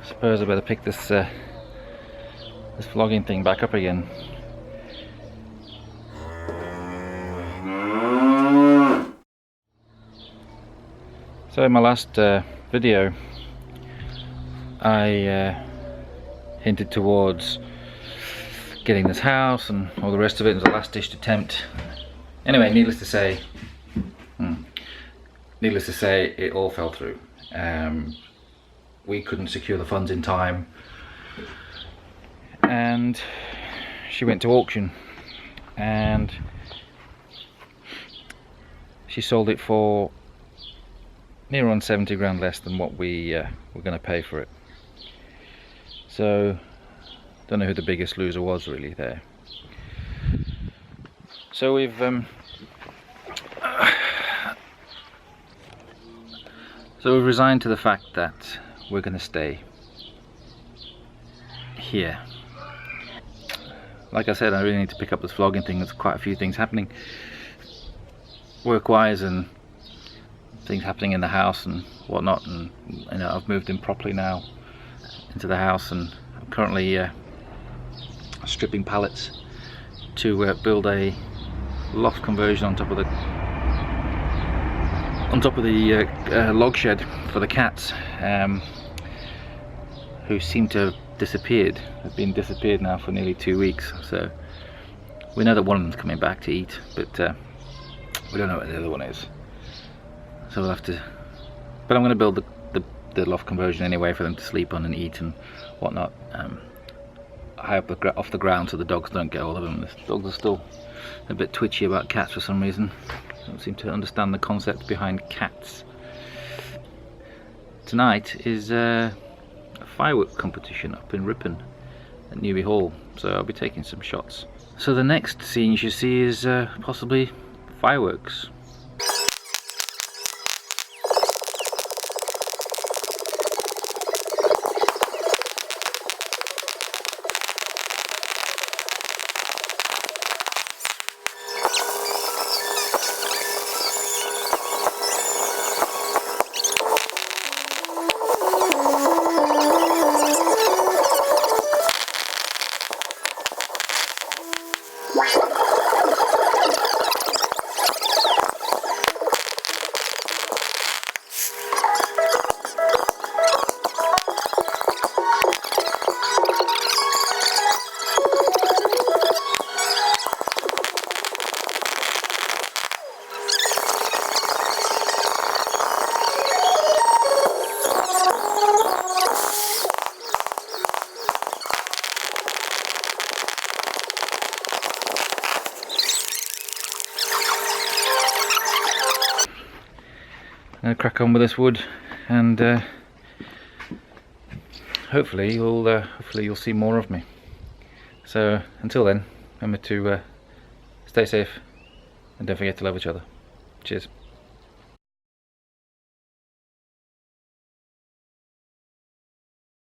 suppose I better pick this this vlogging thing back up again. So in my last video I hinted towards getting this house and all the rest of it. It was a last ditch attempt. Anyway, needless to say it all fell through. We couldn't secure the funds in time, and she went to auction and she sold it for near on 70 grand less than what we were going to pay for it. So don't know who the biggest loser was really there. So we've resigned to the fact that we're going to stay here. Like I said, I really need to pick up this vlogging thing. There's quite a few things happening work-wise and things happening in the house and whatnot, and you know, I've moved in properly now into the house, and I'm currently stripping pallets to build a loft conversion on top of the log shed for the cats, who seem to have disappeared. They've been disappeared now for nearly 2 weeks, so we know that one of them's coming back to eat, but we don't know what the other one is. So we'll have to, but I'm going to build the loft conversion anyway for them to sleep on and eat and whatnot, high up off the ground so the dogs don't get all of them. The dogs are still a bit twitchy about cats for some reason. Don't seem to understand the concept behind cats. Tonight is a firework competition up in Ripon at Newby Hall, so I'll be taking some shots. So the next scene you should see is possibly fireworks. I'm gonna crack on with this wood, and hopefully you'll see more of me. So until then, remember to stay safe and don't forget to love each other. Cheers.